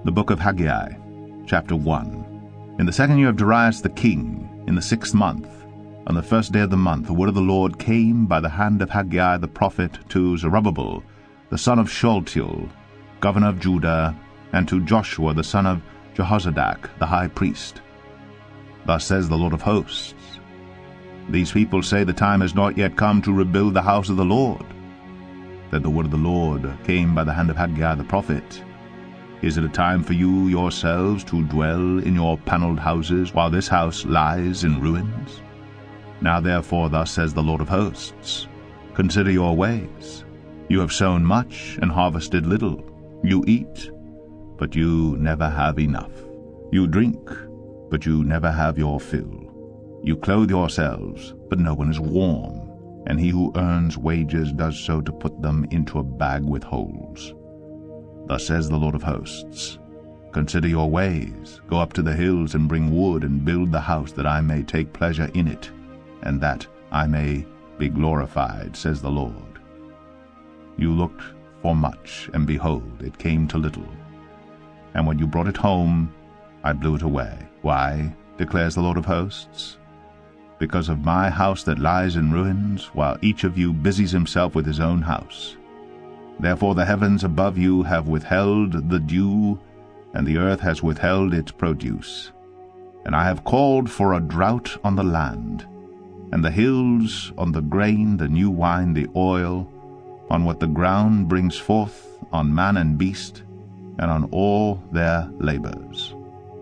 The Book of Haggai, chapter 1. In the second year of Darius the king, in the 6th month, on the first day of the month, the word of the Lord came by the hand of Haggai the prophet to Zerubbabel, the son of Shealtiel, governor of Judah, and to Joshua the son of Jehozadak, the high priest. Thus says the Lord of hosts, These people say the time has not yet come to rebuild the house of the Lord. Then the word of the Lord came by the hand of Haggai the prophet. Is it a time for you yourselves to dwell in your paneled houses, while this house lies in ruins? Now therefore thus says the Lord of hosts, Consider your ways. You have sown much and harvested little. You eat, but you never have enough. You drink, but you never have your fill. You clothe yourselves, but no one is warm, and he who earns wages does so to put them into a bag with holes. Thus says the Lord of hosts, Consider your ways. Go up to the hills and bring wood and build the house, that I may take pleasure in it, and that I may be glorified, says the Lord. You looked for much, and behold, it came to little. And when you brought it home, I blew it away. Why, declares the Lord of hosts? Because of my house that lies in ruins, while each of you busies himself with his own house. Therefore the heavens above you have withheld the dew, and the earth has withheld its produce. And I have called for a drought on the land, and the hills on the grain, the new wine, the oil, on what the ground brings forth, on man and beast, and on all their labors.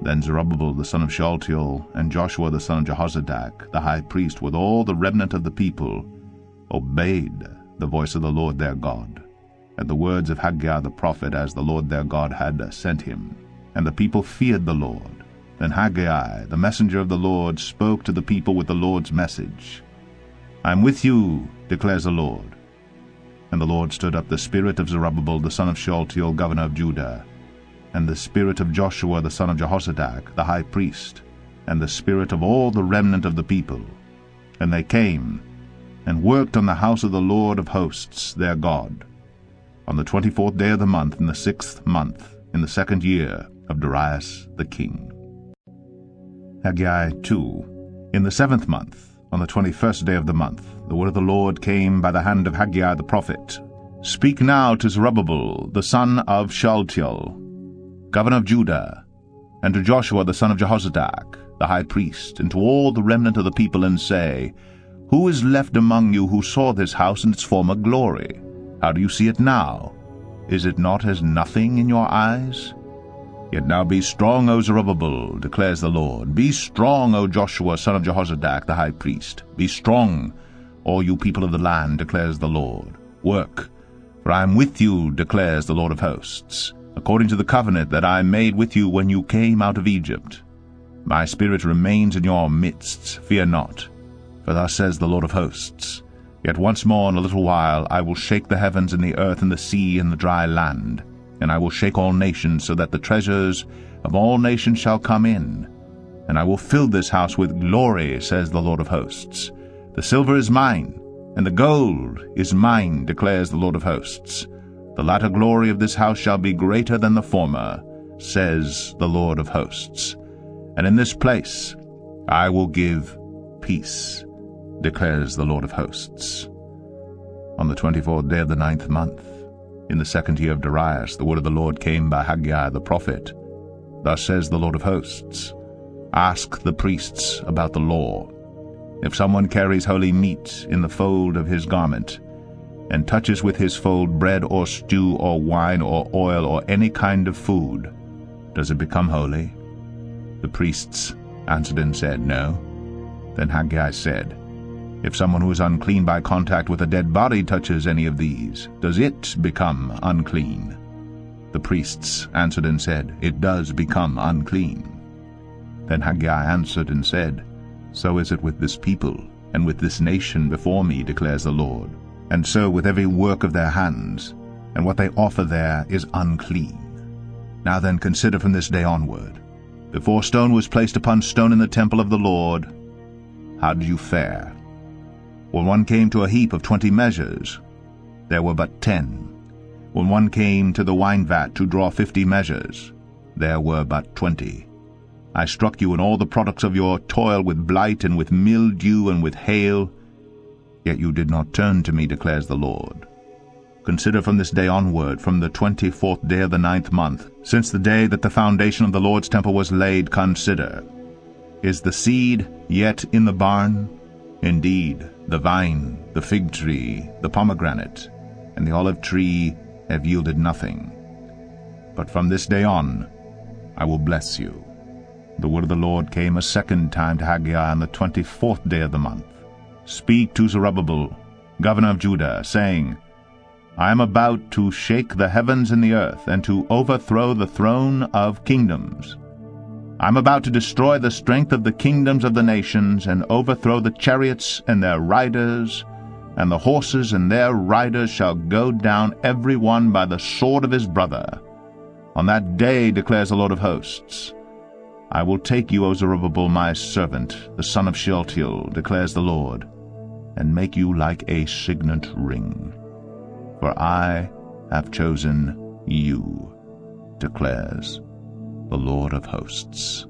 Then Zerubbabel the son of Shealtiel, and Joshua the son of Jehozadak, the high priest, with all the remnant of the people, obeyed the voice of the Lord their God, and the words of Haggai the prophet, as the Lord their God had sent him. And the people feared the Lord. Then Haggai, the messenger of the Lord, spoke to the people with the Lord's message. I am with you, declares the Lord. And the Lord stood up the spirit of Zerubbabel the son of Shealtiel, governor of Judah, and the spirit of Joshua the son of Jehozadak, the high priest, and the spirit of all the remnant of the people. And they came and worked on the house of the Lord of hosts their God, on the 24th day of the month, in the 6th month, in the 2nd year of Darius the king. Haggai 2. In the 7th month, on the 21st day of the month, the word of the Lord came by the hand of Haggai the prophet. Speak now to Zerubbabel the son of Shealtiel, governor of Judah, and to Joshua the son of Jehozadak, the high priest, and to all the remnant of the people, and say, Who is left among you who saw this house in its former glory? How do you see it now? Is it not as nothing in your eyes? Yet now be strong, O Zerubbabel, declares the Lord. Be strong, O Joshua son of Jehozadak, the high priest. Be strong, all you people of the land, declares the Lord. Work, for I am with you, declares the Lord of hosts, according to the covenant that I made with you when you came out of Egypt. My spirit remains in your midst, fear not. For thus says the Lord of hosts, Yet once more in a little while I will shake the heavens and the earth and the sea and the dry land, and I will shake all nations, so that the treasures of all nations shall come in. And I will fill this house with glory, says the Lord of hosts. The silver is mine, and the gold is mine, declares the Lord of hosts. The latter glory of this house shall be greater than the former, says the Lord of hosts. And in this place I will give peace, declares the Lord of hosts. On the 24th day of the 9th month, in the 2nd year of Darius, the word of the Lord came by Haggai the prophet. Thus says the Lord of hosts, Ask the priests about the law. If someone carries holy meat in the fold of his garment, and touches with his fold bread or stew or wine or oil or any kind of food, does it become holy? The priests answered and said, No. Then Haggai said, If someone who is unclean by contact with a dead body touches any of these, does it become unclean? The priests answered and said, It does become unclean. Then Haggai answered and said, So is it with this people, and with this nation before me, declares the Lord. And so with every work of their hands, and what they offer there is unclean. Now then consider from this day onward. Before stone was placed upon stone in the temple of the Lord, how did you fare? When one came to a heap of 20 measures, there were but 10. When one came to the wine vat to draw 50 measures, there were but 20. I struck you and all the products of your toil with blight and with mildew and with hail, yet you did not turn to me, declares the Lord. Consider from this day onward, from the 24th day of the 9th month, since the day that the foundation of the Lord's temple was laid, consider. Is the seed yet in the barn? Indeed, the vine, the fig tree, the pomegranate, and the olive tree have yielded nothing. But from this day on I will bless you. The word of the Lord came a second time to Haggai on the 24th day of the month. Speak to Zerubbabel, governor of Judah, saying, I am about to shake the heavens and the earth, and to overthrow the throne of kingdoms. I am about to destroy the strength of the kingdoms of the nations, and overthrow the chariots and their riders, and the horses and their riders shall go down every one by the sword of his brother. On that day, declares the Lord of hosts, I will take you, O Zerubbabel, my servant, the son of Shealtiel, declares the Lord, and make you like a signet ring. For I have chosen you, declares the Lord of hosts.